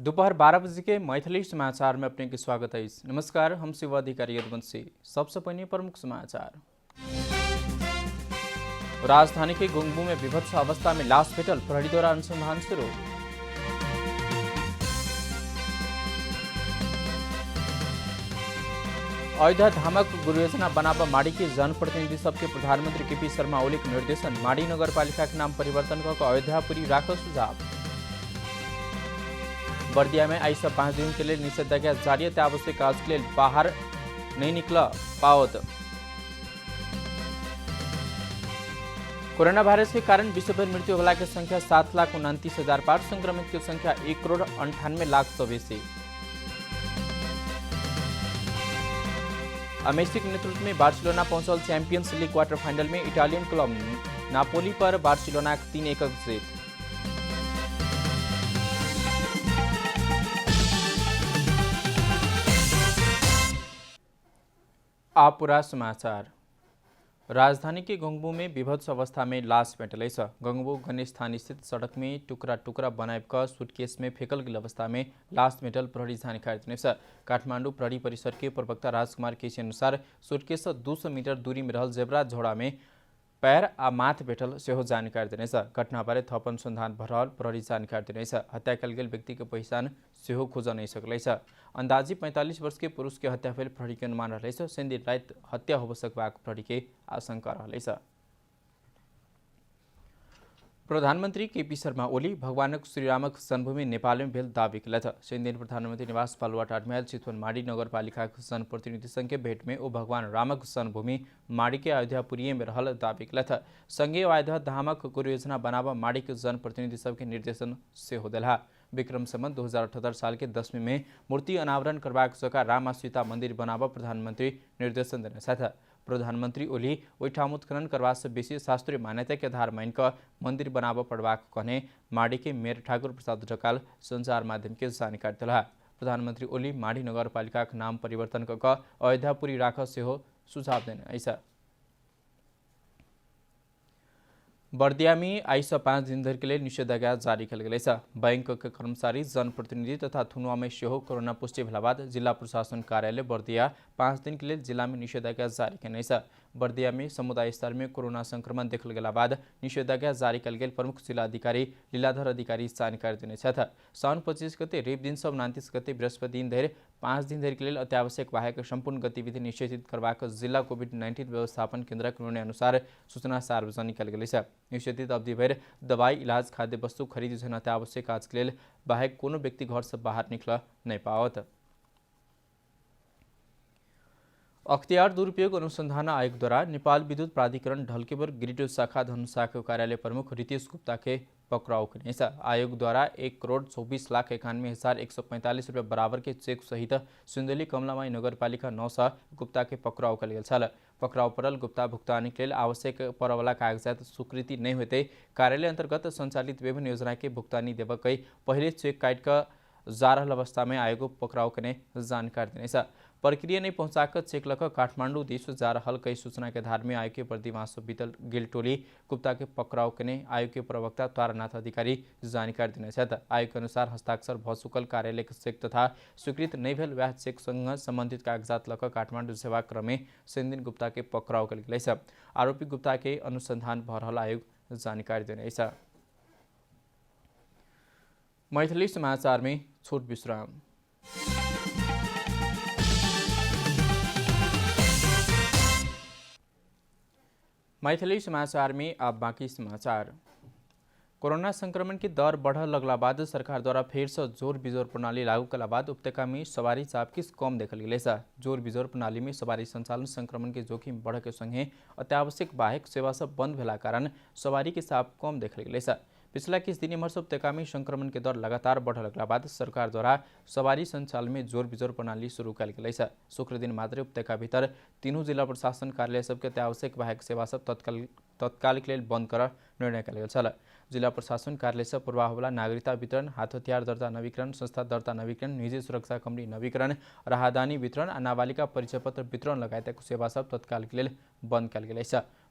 दोपहर 12 बजे के मैथिली समाचार में अपने के स्वागत है। नमस्कार, हम शिव अधिकारी यदुवंशी। सबसे पहले प्रमुख समाचार। राजधानी के गुंगबू में विभत्स अवस्था में लाश भेटल, प्रहरी द्वारा अनुसंधान शुरू। अयोध्या धामक गुरु योजना बनावा माड़ी के जनप्रतिनिधि सबके प्रधानमंत्री केपी शर्मा ओली के निर्देशन। माड़ी नगरपालिका के नाम परिवर्तन कर अयोध्यापुरी राख सुझाव। बर्दिया में आई 5 दिन के लिए निषेधाज्ञा जारी है, आवश्यक काज के लिए बाहर नहीं निकला पावत। कोरोना वायरस के कारण विश्वभर मृत्यु होला की संख्या 7,29,000 पार, संक्रमित की संख्या 1,98,00,000 से बेसी। मेसी के नेतृत्व में बार्सिलोना पहुंचल चैंपियंस लीग क्वार्टर फाइनल में इटालियन क्लब नापोली पर बार्सिलोना 3-1 जीत। आप पूरा समाचार। राजधानी के गंगबू में विभत्स अवस्था में लाश भेटल छ। गंगबू गणेश थान स्थित सड़क में टुकड़ा टुकड़ा बनाकर सूटकेस में फेंकल गेल अवस्था में लाश भेटल प्रहरी जानकारी दिने छ। काठमाडौँ प्रहरी परिसर के प्रवक्ता राजकुमार केसी अनुसार सूटकेस 200 मीटर दूरी में रहल जेब्रा झोड़ा में पैर आ माथ भेटल सेहो जानकारी दिने छ। घटना बारे थप अनुसंधान भरल प्रहरी जानकारी दिने छ। हत्या कल गेल व्यक्ति के पहचान सेहो खोज नहीं सकल छ। अंदाजी 45 वर्ष के पुरुष के हत्या भेल प्रहरी के अनुमान रहले छ। सेन दिन रात हत्या हो सकबाक प्रहरी के आशंका रहले छ। प्रधानमंत्री केपी शर्मा ओली भगवानक श्रीरामक जन्मभूमि नेपाल में भेल दावी कल था। सेन दिन प्रधानमंत्री निवास बालुवाटार में चितवन माड़ी नगरपालिका जनप्रतिनिधि संघ के भेंट में वो भगवान रामक जन्मभूमि माड़ी के अयोध्यापुरी में रहल दावी कल था। संघीय अयोध्या धामक गुरु योजना बनावा माड़ी के जनप्रतिनिधि सबके निर्देशन से हो दिला। विक्रम संवत 2078 साल के 10वीं में मूर्ति अनावरण करवाक जगह राम सीता मंदिर बनावा प्रधानमंत्री निर्देशन देने था। प्रधानमंत्री ओली वही ठाम उत्खनन करवा से बेसी शास्त्रीय मान्यता के आधार मानकर मंदिर बनावा पड़वाक कहने माड़ी के मेयर ठाकुर प्रसाद ढकाल संचार माध्यम के जानकारी दिला। प्रधानमंत्री ओली माड़ी नगरपालिका का नाम परिवर्तन कर अयोध्यापुरी राख सेहो सुझाव देने ऐसा। बर्दिया में आई 5 दिन धरि के लिए निषेधाज्ञा जारी कल गेल छ। बैंक के कर्मचारी जनप्रतिनिधि तथा थुनुआ में सेहो कोरोना पुष्टि भेला बाद जिला प्रशासन कार्यालय बर्दिया 5 दिन के लिए जिला में निषेधाज्ञा जारी करने छ। बर्दिया में समुदाय स्तर में कोरोना संक्रमण देखल गेला बाद निषेधाज्ञा जारी कल गेल प्रमुख जिला अधिकारी लीलाधर अधिकारी जानकारी दिने छ। साउन 25 गते रेप दिन सब 29 गते बृहस्पति दिन धरि 5 दिन धरि के लिए अत्यावश्यक बाहेक संपूर्ण गतिविधि निषेधित करवाक जिला कोभिड-19 व्यवस्थापन केन्द्र के निर्णय अनुसार सूचना सार्वजनिक कल गेल छ। निषेधित अवधि भर दवाई इलाज खाद्य वस्तु खरीदी जन अत्यावश्यक काज के लिए बाहेक कोनो व्यक्ति घर से बाहर निकल नहीं पावत। अख्तियार दुरुपयोग अनुसंधान आयोग द्वारा नेपाल विद्युत प्राधिकरण ढल्केबर गिरिडो शाखा धनुषाको कार्यालय प्रमुख रितेश गुप्ता के पकड़ाव करने आयोग द्वारा 1,24,91,145 रुपये बराबर के चेक सहित सिंधुली कमलामाई नगरपालिका 9 गुप्ता के पकड़ाव कल गेल। पकड़ाव पड़ल गुप्ता भुगतानी के लिए आवश्यक परवाला कागजात स्वीकृति नहीं होते कार्यालय अंतर्गत संचालित विभिन्न योजना के भुगतानी देवक पहले चेक काट कर जा रहा अवस्था में आयोग पकड़ाव करने जानकारी देने प्रक्रिया नहीं पहुंचाकर चेक लक काठमांडू देश जा रहा कई सूचना के आधार में आयोग के प्रतिमासो बीतल गेल टोली गुप्ता के पकड़ाव करने आयोग के प्रवक्ता तारानाथ अधिकारी जानकारी देने आयोग के अनुसार हस्ताक्षर भ चुकल कार्यालय के चेक तथा स्वीकृत नहीं भेल वह चेक संग संबंधित कागजात लक काठमांडू सेवा क्रम में सेनदिन गुप्ता के पकड़ाव कल गेल। आरोपी गुप्ता के अनुसंधान भ रहल आयोग जानकारी देने। मैथिली समाचार में छोट विश्राम। मैथिली समाचार में अब बाकी समाचार। कोरोना संक्रमण की दर बढ़ लगला बाद सरकार द्वारा फिर से जोर बिजोर प्रणाली लागू कला बाद उपत्यका में सवारी चापकिस कम देखल गेल। जोर बिजोर प्रणाली में सवारी संचालन संक्रमण के जोखिम बढ़ के संगे अत्यावश्यक बाहेक सेवा सब बंद भेला कारण सवारी के चाप कम देखल गेल। पिछला किस दिन एम्हर उपत्यका में संक्रमण के दर लगातार बढ़ लगला बाद सरकार द्वारा सवारी संचालन में जोर बिजोर प्रणाली शुरू कल गेल। शुक्र दिन मात्र उपत्यका भीतर तीनों जिला प्रशासन कार्यालय सबके अत्यावश्यक बाहेक सेवा सब तत्कालिक लेल बंद कर निर्णय कल गेल। जिला प्रशासन कार्यालय से पूर्वाहवाला नागरिकता वितरण, हाथ हथियार दर्ता नवीकरण, संस्था दर्ता नवीकरण, निजी सुरक्षा कंपनी नवीकरण, राहदानी वितरण आ नाबालिका परिचय पत्र वितरण लगायत सेवा सब तत्कालिक लेल बंद कल गेल।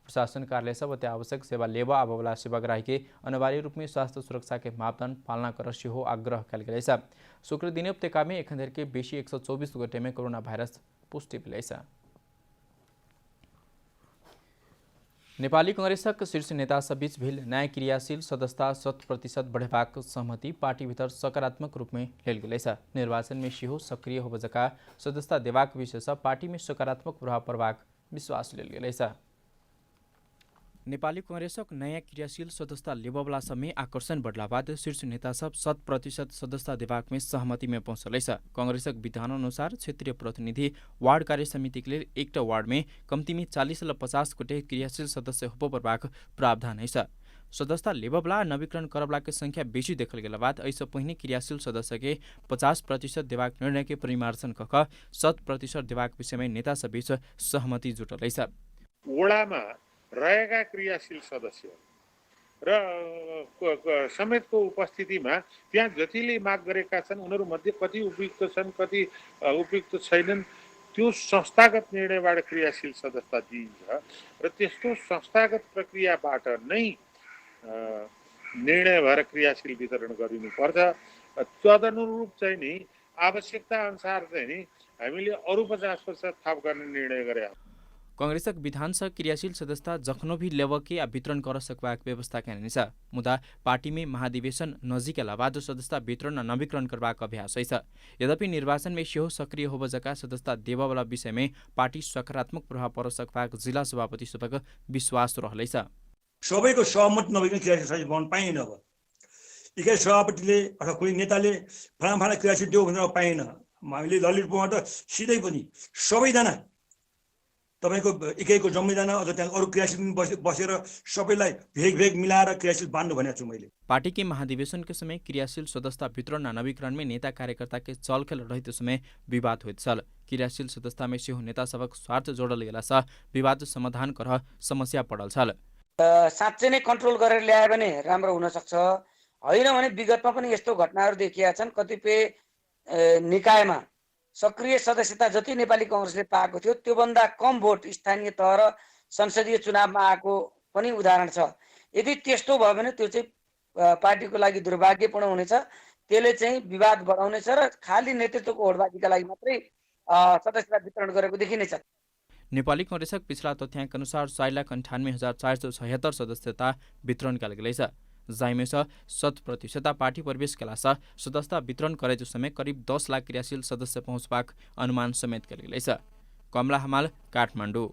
प्रशासन कार्यालय सब आवश्यक सेवा लेवा आबोला सेवाग्राही के अनिवार्य रूप में स्वास्थ्य सुरक्षा के मापदंड पालना कर हो आग्रह कल गए। शुक्र दिन उपत्यका में एखन के बेसी 124 गोटे में कोरोना भाइरस पुष्टि भेल। नेपाली कांग्रेसक शीर्ष नेता सब बीच भेल न्याय क्रियाशील सदस्यता 100% बढ़ेबाक सहमति पार्टी भीतर सकारात्मक रूप में लेल गेल। निर्वाचन में सेहो सक्रिय होबजका सदस्यता देबाक विषय से पार्टी में सकारात्मक प्रभाव पड़बाक विश्वास लेल गेल। नेपाली कांग्रेसक नयाँ क्रियाशील सदस्यता लेबवाला समय आकर्षण बढ़ला बाद शीर्ष नेता सब 100% सदस्यता देबाक में सहमति में पहुंचल। कांग्रेसक विधान अनुसार क्षेत्रीय प्रतिनिधि वार्ड कार्य समिति के लिए एक वार्ड में कम्ती में 40 से 50 गोटे क्रियाशील सदस्य हो परबाक प्रावधान है। सदस्यता लेबवाला नवीकरण करवाला के संख्या बेसी देखल गेला बाद ऐसे पहिने क्रियाशील सदस्य के 50% देबाक निर्णय के परिमार्जन कक 100% देबाक विषय में नेता सब बीच सहमति जुटल। वडामा रहेका क्रियाशील सदस्य र समेतको उपस्थितिमा त्यहाँ जतिले माग गरेका छन् उनीहरूमध्ये कति उपयुक्त छन् कति उपयुक्त छैनन् त्यो संस्थागत निर्णयबाट क्रियाशील सदस्यता दिइन्छ र त्यस्तो संस्थागत प्रक्रियाबाट नै निर्णय भएर क्रियाशील वितरण गरिनुपर्छ। तदनुरूप चाहिँ नि आवश्यकता अनुसार चाहिँ नि हामीले अरु 50% थप गर्ने निर्णय गरे। कांग्रेसक विधान सह क्रियाशील सदस्यता जखनो भी लेवके आ वितरण कर सकबाक व्यवस्था कैने छ। मुदा पार्टी में महाधिवेशन नजिक आला बाद सदस्यता वितरण और नवीकरण करबाक अभ्यास है। यद्यपि निर्वाचन में सेहो सक्रिय होबजका सदस्यता देवावाला विषय में पार्टी सकारात्मक प्रभाव पर सकबाक जिल्ला सभापति सबक विश्वास रहलै छ। सबैको सहमत नभइकन क्रियाशील सदस्य बन्न पाइएन। अब एकै सभापतिले अथवा कुनै नेताले फलाम क्रियाशील देऊ भनेर पाएन। हामीले ललितपुरमा त सिधै पनि सबैजना तपाईको एकैको जम्मेदाना अथवा त्यहाँ अरु क्रियाशील बसेर सबैलाई भेग मिलाएर क्रियाशील बान्नु भनेको छु मैले। पार्टी के महाधिवेशन के समय क्रियाशील सदस्यता वितरण और नवीकरण में नेता कार्यकर्ता के चलखेल रहते समय विवाद होइत छल। क्रियाशील सदस्यता में सेहो नेता सबक स्वार्थ जोड़ल गेला सा विवाद समाधान कर समस्या पड़ल छल। साँच्चै नै कन्ट्रोल गरेर ल्याए भने राम्रो हुन सक्छ। होइन भने विगतमा पनि यस्तो घटनाहरू देखिया छन्। कतिपय निकायमा सक्रिय सदस्यता जति नेपाली कांग्रेसले पाएको थियो त्योभन्दा कम भोट स्थानीय तह र संसदीय चुनावमा आएको पनि उदाहरण छ। यदि त्यस्तो भयो भने त्यो चाहिँ पार्टीको लागि दुर्भाग्यपूर्ण हुनेछ। त्यसले चाहिँ विवाद बढाउनेछ र खाली नेतृत्वको होडबाजीका लागि मात्रै सदस्यता वितरण गरेको देखिनेछ। नेपाली कांग्रेसक पिछला तथ्याङ्क अनुसार 4,98,476 सदस्यता वितरण कल गेलै छ। जाइमे 100% पार्टी प्रवेश केला सदस्यता वितरण करे समय करीब 10 लाख क्रियाशील सदस्य पहुँचबाक अनुमान समेत कल गेलै छ। कमला हमाल, काठमाडौँ।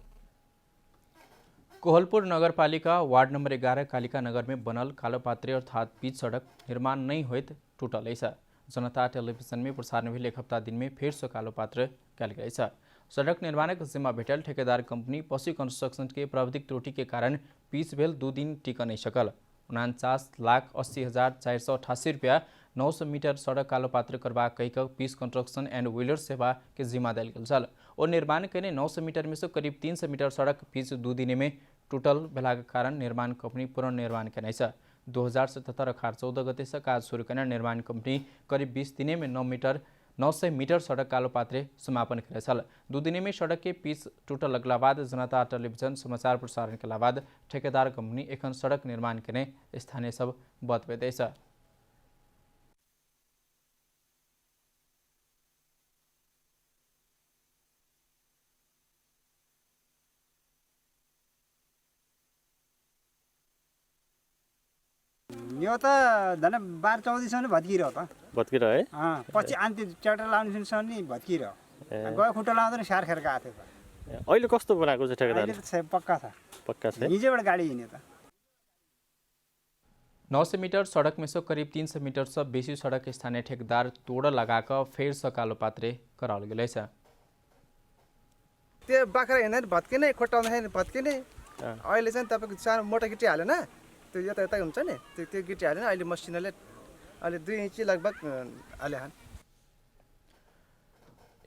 कोहलपुर नगरपालिका वार्ड नंबर 11 कालिका नगर में बनल कालोपात्रे अर्थात पिच सड़क निर्माण नहीं होइत टूटल है। जनता टेलीविजन में प्रसारण भेल एक हफ्ता दिन में फिर से कालोपात्र कल गए। सड़क निर्माणक जिम्मा भेटल ठेकेदार कंपनी पशु कंस्ट्रक्शन के प्राविधिक त्रुटि के कारण पिच भेल 2 दिन टिक नहीं सकल। 49,80,488 रुपया 900 मीटर सड़क कालोपात्र करवा कहीक पीस कंस्ट्रक्शन एंड व्हीलर सेवा के जिम्मा दिल गल और निर्माण करने 900 मीटर में से करीब 300 मीटर सड़क पिच 2 दिन में टूटल भेला के कारण निर्माण कंपनी पुनर्निर्माण करने 2077 गते से काज शुरू करने निर्माण कंपनी करीब 20 दिन में 900 मीटर सड़क कालोपात्रे समापन करे। 2 दिन में सड़क के पिच टूटल लगला बाद जनता टेलीविजन समाचार प्रसारण के बाद ठेकेदार कंपनी एखन सड़क निर्माण करने स्थानीय सब बतबे। यो त धन 12-14 भत्किरह त भत्किरह है। पछि आन्ती ट्र्याक्टर लाउनेसम्म नि भत्किरह गयो खुट्टा लाउँदा नि सार खेर गएको थियो त। अहिले कस्तो बनाएको छ ठेकेदार? अहिले त पक्का छ, पक्का छ। हिजोबाट गाडी हिँड्यो त। 900 मीटर सड़क में से करीब 300 मीटर से बेसी सड़क स्थानीय ठेकेदार तोड़ लगाकर फेर से कालोपात्रे कराल गेलै छ। त्यो बाख्रा हिँड्दा भत्किने खुट्टा आउँदाखेरि भत्किने। अहिले चाहिँ तपाईको सानो मोटा गिटी हालेन त्यो यता हुन्छ नि त्यो गिटी हालेन। अहिले मसिनले अहिले 2 इंच लगभग हाले हन।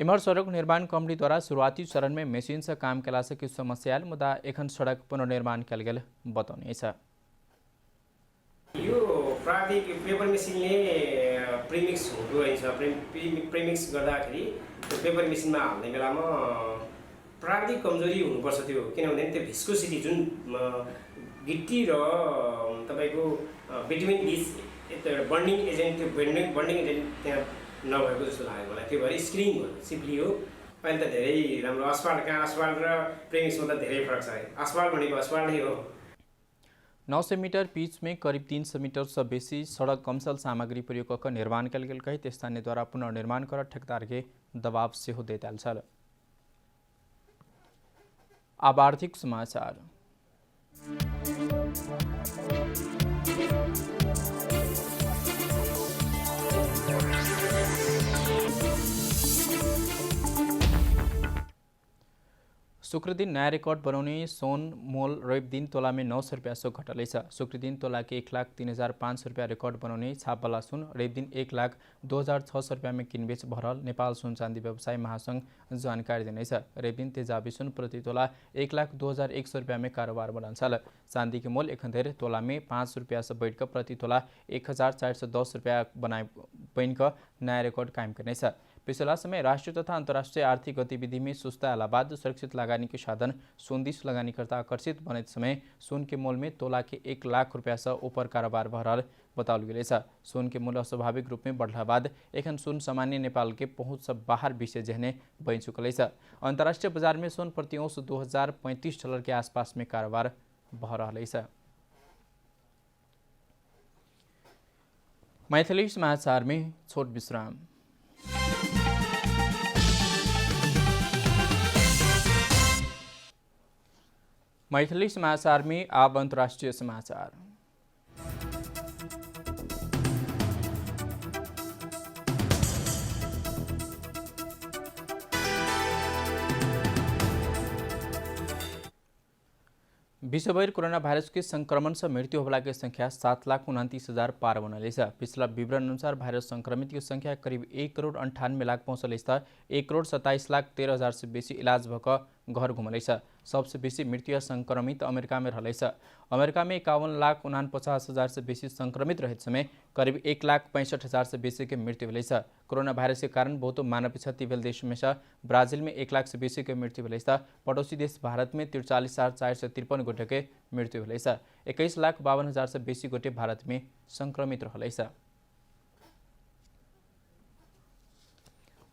इमर सड़क निर्माण कंपनी द्वारा शुरुआती चरण में मशीन से काम केला से किछु समस्या मुदा एखन सड़क पुनर्निर्माण कल गेल बताउने छ। यो प्राविधिक पेपर मेसिनले प्रिमिक्स हुँदो रहेछ। प्रिमिक्स गर्दाखेरि त्यो पेपर मेसिनमा हाल्ने बेलामा प्राविधिक कमजोरी हुनुपर्छ त्यो, किनभने त्यो भिस्कोसिटी जुन गिट्टी र तपाईँको बिटुविन दिस बन्डिङ एजेन्ट, त्यो बन्डिङ एजेन्ट त्यहाँ नभएको जस्तो लाग्यो मलाई। त्यो भएर स्क्रिन भयो, सिम्पली हो। अहिले त धेरै राम्रो अस्फाल्ट, कहाँ अस्फाल्ट र प्रेमिक्समा त धेरै फरक छ है। अस्फाल्ट भनेको अस्फाल्ट नै हो। 900 मीटर पिच में करीब 300 मीटर से बेसी सड़क कमसल सामग्री प्रयोग कर निर्माण कल गेल कही स्थानीय द्वारा पुनर्निर्माण कर ठेकेदार के दबाव से हो देताल छल। अब आर्थिक समाचार। शुक्र दिन नयाँ रेकर्ड बनाउने सोन मोल रवि दिन तोलामे 900 रुपियाँ सो घटलेछ। शुक्र दिन तोला के 1,03,500 रुपियाँ रेकर्ड बनाउने छापवाला सुन रवि दिन 1,02,600 रुपियाँ में किनबेच भरल नेपाल सुन चाँदी व्यवसाय महासंघ जानकारी दिनेछ। रवि दिन तेजाबी सुन प्रति तोला 1,02,100 रुपियाँ में कारोबार बनल। चांदी के मोल एखन तोला में 5 रुपियाँ से बैठ कर प्रति तोला 1,410 रुपियाँ बन कर नया रिकॉर्ड कायम करनेछ। पिछला समय राष्ट्रीय तथा अंतर्राष्ट्रीय आर्थिक गतिविधि में सुस्ता आला बाद सुरक्षित लगानी के साधन सोनदिश लगानीकर्ता आकर्षित बने समय सोन के मोल में तोला के 1 लाख रुपया से ऊपर कारोबार भरल बताउल गेल। सोन के मूल्य स्वाभाविक रूप में बढ़ला बाद एखन सोन सामान्य नेपाल के पहुँच से बाहर विषय जहने बन चुकल। अंतर्राष्ट्रीय बाजार में सोन प्रति औंस $2035 के आसपास में कारोबार भ रहा। मैथिली समाचार में छोट विश्राम। मैथिली समाचार में अब अंतर्राष्ट्रीय समाचार। विश्वभर कोरोना भाइरस के संक्रमण से मृत्यु होने की संख्या 7,29,000 पार बनल। पिछला विवरण अनुसार भाइरस संक्रमित की संख्या करीब 1,98,00,000 पहुँचल। 1,27,13,000 से बेसी इलाज भक घर घुमल। सबसे बेसी मृत्यु संक्रमित अमेरिका में रहल। अमेरिका में 51,49,000 से बेसी संक्रमित रहे समय करीब 1,65,000 से बेसी के मृत्यु भेल। कोरोना भाइरस के कारण बहुत मानव क्षति भेल देश में ब्राजील में 1 लाख से बेसी के मृत्यु भेल। पड़ोसी देश भारत में 43,453 गोटे के मृत्यु भेल। 21,52,000 से बेसी गोटे भारत में संक्रमित रहल।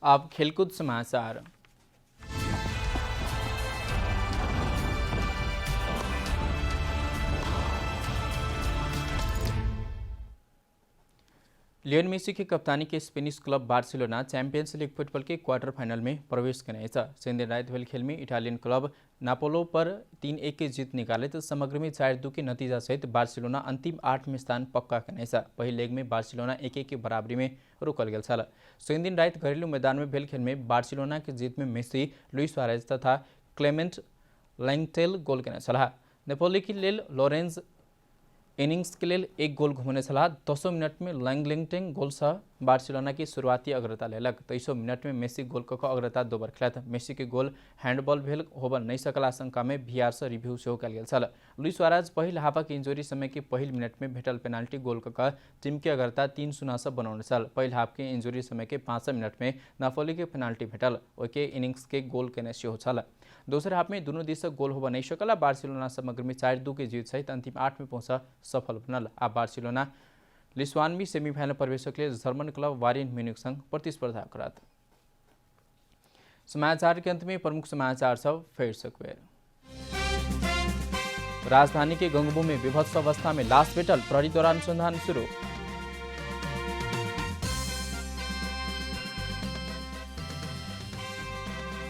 अब खेलकूद समाचार। लियोन मेसी की कप्तानी के Spanish club Barcelona champions league football के क्वार्टर फाइनल में प्रवेश करने। संध्या रात भेल खेल में इटालियन क्लब नापोलो पर 3-1 की जीत निकाले तो समग्र में 4-2 के नतीजा सहित बार्सिलोना अंतिम 8 में स्थान पक्का करने। पहले लेग में बार्सिलोना 1-1 की बराबरी में रोकल गया। संध्या रात घरेलू मैदान में भेल खेल में बार्सिलोना की जीत में मेसी, लुइस सुआरेज तथा क्लेमेंट लैंगटेल गोल करने। नेपोली के लेल लॉरेंस इनिंग्स के लिए 1 गोल घुमने 10 मिनट में लैंगलिंगटेंग गोल से बार्सिलोना की शुरुआती अग्रता लेलक। 23 मिनट में मेसी गोल कऽ अग्रता दोबर खेलत। मेसी के गोल हैंडबॉल भेल होबल नहीं सकल आशंका में VAR से रिव्यू सेहो कल गेल। लुइस सुआरेज पहिल हाफक इंजरी समय के पहिल मिनट में भेटल पेनाल्टी गोल कऽ टीम के अग्रता 3-0 से बनौने। पहिल हाफ के इंजरी समय के 5 मिनट में नापोली के पेनाल्टी भेटल, ओके इनिंग्स के गोल केने सेहो छल। दोसर हाफ में दोनों दिस गोल होबा नहीं सकल। बार्सिलोना समग्र में 4-2 के जीत सहित अंतिम 8 में पहुंच सफल बनल। आ बार्सिलोना लिस्वानवी सेमीफाइनल प्रवेश के लिए जर्मन क्लब बायर्न म्यूनिख संग प्रतिस्पर्धा करत। समाचार के अंत में प्रमुख समाचार सब फिर से एक बेर। राजधानी के गंगबू में विभत्स अवस्था में लाश भेटल, प्रहरी द्वारा अनुसंधान शुरू।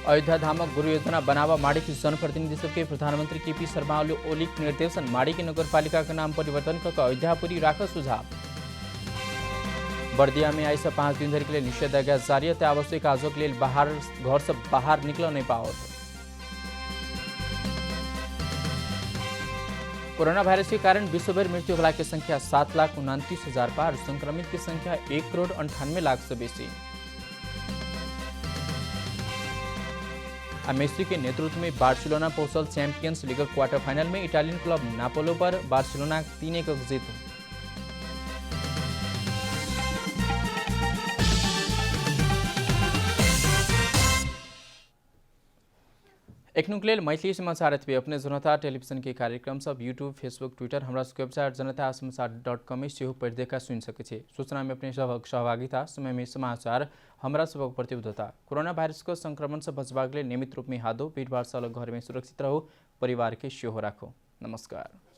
अयोध्या धामक गुरु योजना बनावा माड़ी की जनप्रतिनिधि सबके प्रधानमंत्री KP शर्मा ओली के निर्देशन। माड़ी की नगरपालिका का नाम परिवर्तन कर अयोध्यापुरी राख सुझाव। बर्दिया में आई से 5 दिन धरि के लिए निषेधाज्ञा जारी। आवश्यक काजों के लिए घर से बाहर निकल नहीं पाओ। कोरोना वायरस के कारण विश्वभर मृत्यु होला की संख्या 7,29,000 पार। संक्रमित की संख्या 1,98,00,000 से बेसी। मेसी के नेतृत्व में बार्सिलोना पहुंचल चैंपियंस लीग क्वार्टर फाइनल में। इटालियन क्लब नापोलो पर बार्सिलोना 3-1 जीत। एखनुक लेल मैथिली समाचार एतबे। अपने जनता टेलीविजन के कार्यक्रम सब यूट्यूब, फेसबुक, ट्विटर, हमरा सबके वेबसाइट जनतासमाचार.com में सेहो पढ़ि देखा सुनि सकै छी। सूचना में अपने सबक सहभागिता, समय में समाचार, हमरा सबक प्रतिबद्धता। कोरोना वायरस को संक्रमण से बचबाक लेल नियमित रूप में हाथ धो, भीड़भाड़ से अलग घर में सुरक्षित रहो, परिवार के सेहो राखो। नमस्कार।